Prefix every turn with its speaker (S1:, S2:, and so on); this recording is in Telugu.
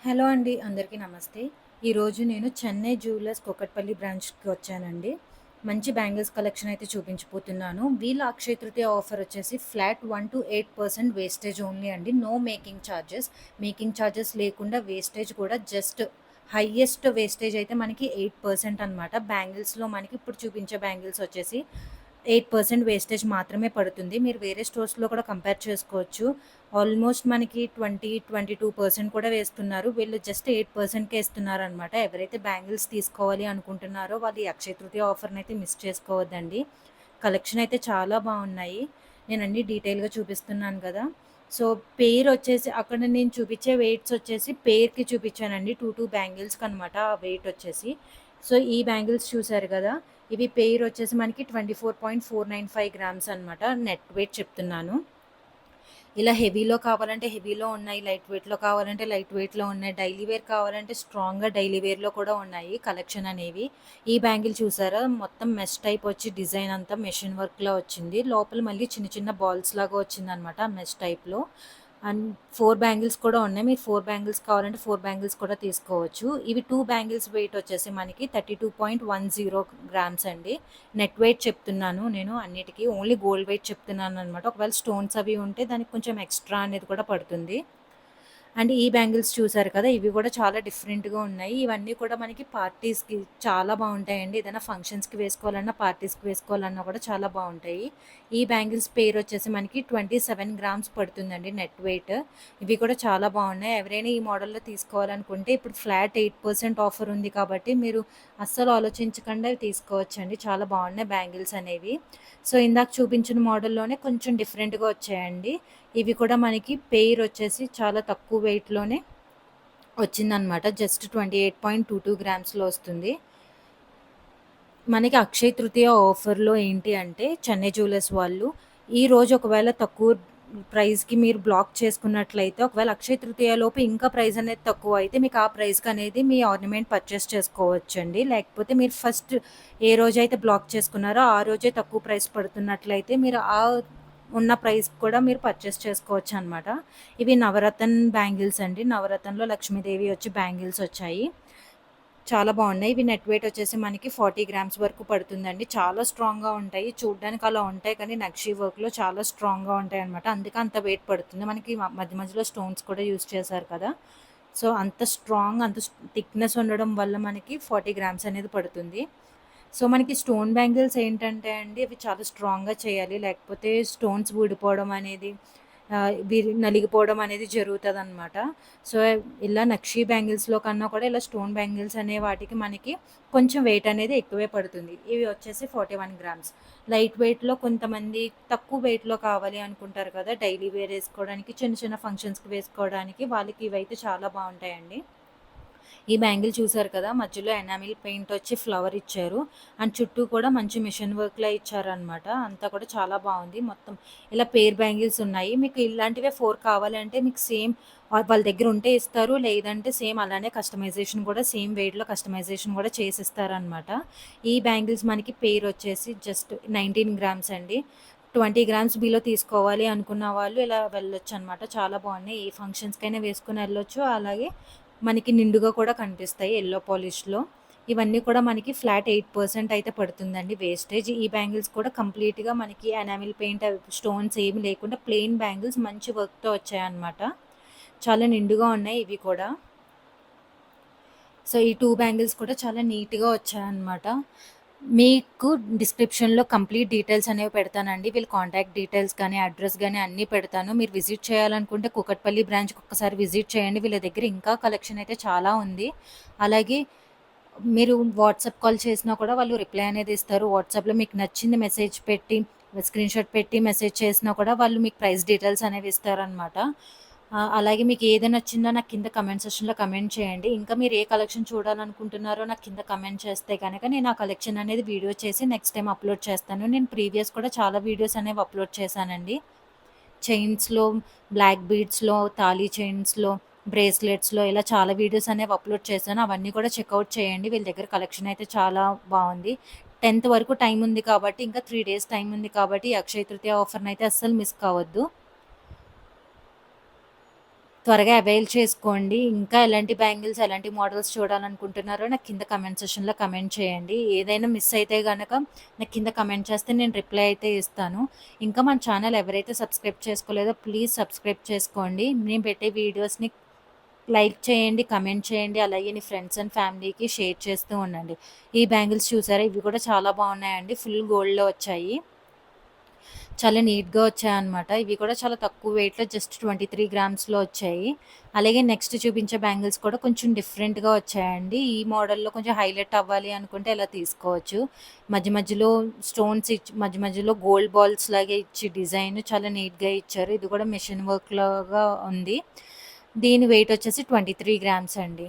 S1: హలో అండి. అందరికీ నమస్తే. ఈరోజు నేను చెన్నై జ్యువెలర్స్ కూకట్పల్లి బ్రాంచ్‌కి వచ్చానండి. మంచి బ్యాంగిల్స్ కలెక్షన్ అయితే చూపించబోతున్నాను. వీళ్ళ అక్షయ తృతీయ ఆఫర్ వచ్చేసి ఫ్లాట్ 1-8% వేస్టేజ్ ఓన్లీ అండి. No making charges. Making charges లేకుండా వేస్టేజ్ కూడా జస్ట్ హైయెస్ట్ వేస్టేజ్ అయితే మనకి 8% అనమాట. బ్యాంగిల్స్‌లో మనకి ఇప్పుడు చూపించే బ్యాంగిల్స్ వచ్చేసి 8% వేస్టేజ్ మాత్రమే పడుతుంది. మీరు వేరే స్టోర్స్‌లో కూడా కంపేర్ చేసుకోవచ్చు. ఆల్మోస్ట్ మనకి 22% కూడా వేస్తున్నారు. వీళ్ళు జస్ట్ 8%కే ఇస్తున్నారనమాట. ఎవరైతే బ్యాంగిల్స్ తీసుకోవాలి అనుకుంటున్నారో వాళ్ళు ఈ అక్షయ తృతీయ ఆఫర్‌నైతే మిస్ చేసుకోవద్దండి. కలెక్షన్ అయితే చాలా బావున్నాయి. నేను అన్నీ డీటెయిల్‌గా చూపిస్తున్నాను కదా! సో, పెయిర్ వచ్చేసి అక్కడ నేను చూపించే వెయిట్స్ వచ్చేసి పెయిర్‌కి చూపించానండి. 2 బ్యాంగిల్స్‌కనమాట ఆ వెయిట్ వచ్చేసి. సో, ఈ బ్యాంగిల్స్ చూసారు కదా! ఇవి పెయిర్ వచ్చేసి మనకి 24.495 గ్రామ్స్ అనమాట. నెట్ వెయిట్ చెప్తున్నాను. ఇలా హెవీలో కావాలంటే హెవీలో ఉన్నాయి. లైట్ వెయిట్‌లో కావాలంటే లైట్ వెయిట్‌లో ఉన్నాయి. డైలీ వేర్ కావాలంటే స్ట్రాంగ్‌గా డైలీ వేర్‌లో కూడా ఉన్నాయి కలెక్షన్ అనేవి. ఈ బ్యాంగిల్ చూసారా? మొత్తం మెష్ టైప్ వచ్చి డిజైన్ అంతా మెషిన్ వర్క్‌లా వచ్చింది. లోపల మళ్ళీ చిన్న చిన్న బాల్స్ లాగా వచ్చిందనమాట మెష్ టైప్‌లో. అండ్ 4 బ్యాంగిల్స్ కూడా ఉన్నాయి. మీరు 4 బ్యాంగిల్స్ కావాలంటే 4 బ్యాంగిల్స్ కూడా తీసుకోవచ్చు. ఇవి 2 బ్యాంగిల్స్ వెయిట్ వచ్చేసి మనకి 32.10 గ్రామ్స్ అండి. నెట్ వెయిట్ చెప్తున్నాను నేను అన్నిటికి. ఓన్లీ గోల్డ్ వెయిట్ చెప్తున్నాననమాట. ఒకవేళ స్టోన్స్ అవి ఉంటే దానికి కొంచెం ఎక్స్‌ట్రా అనేది కూడా పడుతుంది. అండ్ ఈ బ్యాంగిల్స్ చూసారు కదా! ఇవి కూడా చాలా డిఫరెంట్‌గా ఉన్నాయి. ఇవన్నీ కూడా మనకి పార్టీస్‌కి చాలా బావుంటాయండి. ఏదైనా ఫంక్షన్స్‌కి వేసుకోవాలన్నా, పార్టీస్‌కి వేసుకోవాలన్నా కూడా చాలా బావుంటాయి. ఈ బ్యాంగిల్స్ పెయిర్ వచ్చేసి మనకి 27 గ్రామ్స్ పడుతుందండి నెట్ వెయిట్. ఇవి కూడా చాలా బావున్నాయి. ఎవరైనా ఈ మోడల్‌లో తీసుకోవాలనుకుంటే ఇప్పుడు ఫ్లాట్ 8% ఆఫర్ ఉంది కాబట్టి మీరు అస్సలు ఆలోచించకుండా తీసుకోవచ్చండి. చాలా బావున్నాయి బ్యాంగిల్స్ అనేవి. సో, ఇందాక చూపించిన మోడల్‌లోనే కొంచెం డిఫరెంట్‌గా వచ్చాయండి. ఇవి కూడా మనకి పెయిర్ వచ్చేసి చాలా తక్కువ వెయిట్‌లోనే వచ్చిందనమాట. జస్ట్ 28.22 గ్రామ్స్‌లో వస్తుంది. మనకి అక్షయ తృతీయ ఆఫర్‌లో ఏంటి అంటే చెన్నై జ్యువెలర్స్ వాళ్ళు ఈరోజు ఒకవేళ తక్కువ ప్రైస్‌కి మీరు బ్లాక్ చేసుకున్నట్లయితే ఒకవేళ అక్షయ తృతీయ లోపు ఇంకా ప్రైస్ అనేది తక్కువైతే మీకు ఆ ప్రైస్‌కనేది మీ ఆర్నమెంట్ పర్చేస్ చేసుకోవచ్చండి. లేకపోతే మీరు ఫస్ట్ ఏ రోజైతే బ్లాక్ చేసుకున్నారో ఆ రోజే తక్కువ ప్రైస్ పడుతున్నట్లయితే మీరు ఉన్న ప్రైస్ కూడా మీరు పర్చేస్ చేసుకోవచ్చనమాట. ఇవి నవరత్న బ్యాంగిల్స్ అండి. నవరత్నంలో లక్ష్మీదేవి వచ్చి బ్యాంగిల్స్ వచ్చాయి. చాలా బాగున్నాయి. ఇవి నెట్ వెయిట్ వచ్చేసి మనకి 40 గ్రామ్స్ వరకు పడుతుందండి. చాలా స్ట్రాంగ్‌గా ఉంటాయి. చూడ్డానికి అలా ఉంటాయి కానీ నక్షి వర్క్‌లో చాలా స్ట్రాంగ్‌గా ఉంటాయన్నమాట. అందుకే అంత వెయిట్ పడుతుంది. మనకి మధ్య మధ్యలో స్టోన్స్ కూడా యూజ్ చేశారు కదా! సో, అంత స్ట్రాంగ్ అంత థిక్‌నెస్ ఉండడం వల్ల మనకి 40 గ్రామ్స్ అనేది పడుతుంది. సో, మనకి స్టోన్ బ్యాంగిల్స్ ఏంటంటే అండి అవి చాలా స్ట్రాంగ్‌గా చేయాలి. లేకపోతే స్టోన్స్ ఊడిపోవడం అనేది నలిగిపోవడం అనేది జరుగుతదనమాట. సో, ఇలా నక్షి బ్యాంగిల్స్‌లో కన్నా కూడా ఇలా స్టోన్ బ్యాంగిల్స్ అనే వాటికి మనకి కొంచెం వెయిట్ అనేది ఎక్కువే పడుతుంది. ఇవి వచ్చేసి 41 గ్రామ్స్. లైట్ వెయిట్‌లో కొంతమంది తక్కువ వెయిట్‌లో కావాలి అనుకుంటారు కదా! డైలీ వేర్ ఏసుకోవడానికి, చిన్న చిన్న ఫంక్షన్స్‌కి వేసుకోవడానికి వాళ్ళకి ఇవైతే చాలా బావుంటాయండి. ఈ బ్యాంగిల్ చూసారు కదా! మధ్యలో ఎనామిల్ పెయింట్ వచ్చి ఫ్లవర్ ఇచ్చారు. అండ్ చుట్టూ కూడా మంచి మిషన్ వర్క్‌లా ఇచ్చారనమాట. అంతా కూడా చాలా బావుంది. మొత్తం ఇలా పెయిర్ బ్యాంగిల్స్ ఉన్నాయి. మీకు ఇలాంటివే 4 కావాలంటే మీకు సేమ్ వాళ్ళ దగ్గర ఉంటే ఇస్తారు. లేదంటే సేమ్ అలానే కస్టమైజేషన్ కూడా సేమ్ వెయిట్‌లో కస్టమైజేషన్ కూడా చేసిస్తారనమాట. ఈ బ్యాంగిల్స్ మనకి పెయిర్ వచ్చేసి జస్ట్ 19 గ్రామ్స్ అండి. 20 గ్రామ్స్ బిలో తీసుకోవాలి అనుకున్న వాళ్ళు ఇలా వెళ్ళొచ్చనమాట. చాలా బావున్నాయి. ఏ ఫంక్షన్స్‌కైనా వేసుకొని ఎళ్ళొచ్చు. అలాగే మనకి నిండుగా కూడా కనిపిస్తాయి యెల్లో పాలిష్‌లో. ఇవన్నీ కూడా మనకి ఫ్లాట్ 8% అయితే పడుతుందండి వేస్టేజ్. ఈ బ్యాంగిల్స్ కూడా కంప్లీట్‌గా మనకి ఎనామిల్ పెయింట్ స్టోన్స్ ఏమి లేకుండా ప్లెయిన్ బ్యాంగిల్స్ మంచి వర్క్‌తో వచ్చాయన్నమాట. చాలా నిండుగా ఉన్నాయి ఇవి కూడా. సో, ఈ 2 బ్యాంగిల్స్ కూడా చాలా నీట్‌గా వచ్చాయన్నమాట. మీకు డిస్క్రిప్షన్‌లో కంప్లీట్ డీటెయిల్స్ అనేవి పెడతానండి. వీళ్ళ కాంటాక్ట్ డీటెయిల్స్ గానీ, అడ్రెస్ గానీ అన్నీ పెడతాను. మీరు విజిట్ చేయాలనుకుంటే కూకట్పల్లి బ్రాంచ్‌కి ఒక్కసారి విజిట్ చేయండి. వీళ్ళ దగ్గర ఇంకా కలెక్షన్ అయితే చాలా ఉంది. అలాగే మీరు వాట్సాప్ కాల్ చేసినా కూడా వాళ్ళు రిప్లై అనేది ఇస్తారు. వాట్సాప్‌లో మీకు నచ్చింది మెసేజ్ పెట్టి, స్క్రీన్‌షాట్ పెట్టి మెసేజ్ చేసినా కూడా వాళ్ళు మీకు ప్రైస్ డీటెయిల్స్ అనేవి ఇస్తారనమాట. అలాగే మీకు ఏది నచ్చిందో నాకు కింద కమెంట్ సెక్షన్‌లో కమెంట్ చేయండి. ఇంకా మీరు ఏ కలెక్షన్ చూడాలనుకుంటున్నారో నాకు కింద కమెంట్ చేస్తే గనక నేను ఆ కలెక్షన్ అనేది వీడియో చేసి నెక్స్ట్ టైమ్ అప్‌లోడ్ చేస్తాను. నేను ప్రీవియస్ కూడా చాలా వీడియోస్ అనేవి అప్‌లోడ్ చేశానండి. చైన్స్‌లో, బ్లాక్ బీడ్స్‌లో, తాళీ చైన్స్‌లో, బ్రేస్లెట్స్‌లో ఇలా చాలా వీడియోస్ అనేవి అప్‌లోడ్ చేశాను. అవన్నీ కూడా చెకౌట్ చేయండి. వీళ్ళ దగ్గర కలెక్షన్ అయితే చాలా బావుంది. 10థ్ వరకు టైం ఉంది కాబట్టి ఇంకా 3 డేస్ టైం ఉంది కాబట్టి ఈ అక్షయ తృతీయ ఆఫర్‌నైతే అస్సలు మిస్ కావద్దు. త్వరగా అవైల్ చేసుకోండి. ఇంకా ఎలాంటి బ్యాంగిల్స్, ఎలాంటి మోడల్స్ చూడాలనుకుంటున్నారో నాకు కింద కమెంట్ సెక్షన్‌లో కమెంట్ చేయండి. ఏదైనా మిస్ అయితే గనక నాకు కింద కమెంట్ చేస్తే నేను రిప్లై అయితే ఇస్తాను. ఇంకా మన ఛానల్ ఎవరైతే సబ్స్క్రైబ్ చేసుకోలేదో ప్లీజ్ సబ్స్క్రైబ్ చేసుకోండి. నేను పెట్టే వీడియోస్‌ని లైక్ చేయండి, కమెంట్ చేయండి. అలాగే నీ ఫ్రెండ్స్ అండ్ ఫ్యామిలీకి షేర్ చేస్తూ ఉండండి. ఈ బ్యాంగిల్స్ చూసారా? ఇవి కూడా చాలా బాగున్నాయండి. ఫుల్ గోల్డ్‌లో వచ్చాయి. చాలా నీట్‌గా వచ్చాయన్నమాట. ఇవి కూడా చాలా తక్కువ వెయిట్‌లో జస్ట్ 23 గ్రామ్స్‌లో వచ్చాయి. అలాగే నెక్స్ట్ చూపించే బ్యాంగిల్స్ కూడా కొంచెం డిఫరెంట్‌గా వచ్చాయండి. ఈ మోడల్‌లో కొంచెం హైలైట్ అవ్వాలి అనుకుంటే ఇలా తీసుకోవచ్చు. మధ్య మధ్యలో స్టోన్స్ ఇచ్చి మధ్య మధ్యలో గోల్డ్ బాల్స్ లాగా ఇచ్చి డిజైన్ చాలా నీట్‌గా ఇచ్చారు. ఇది కూడా మిషన్ వర్క్ లాగా ఉంది. దీని వెయిట్ వచ్చేసి 23 గ్రామ్స్ అండి.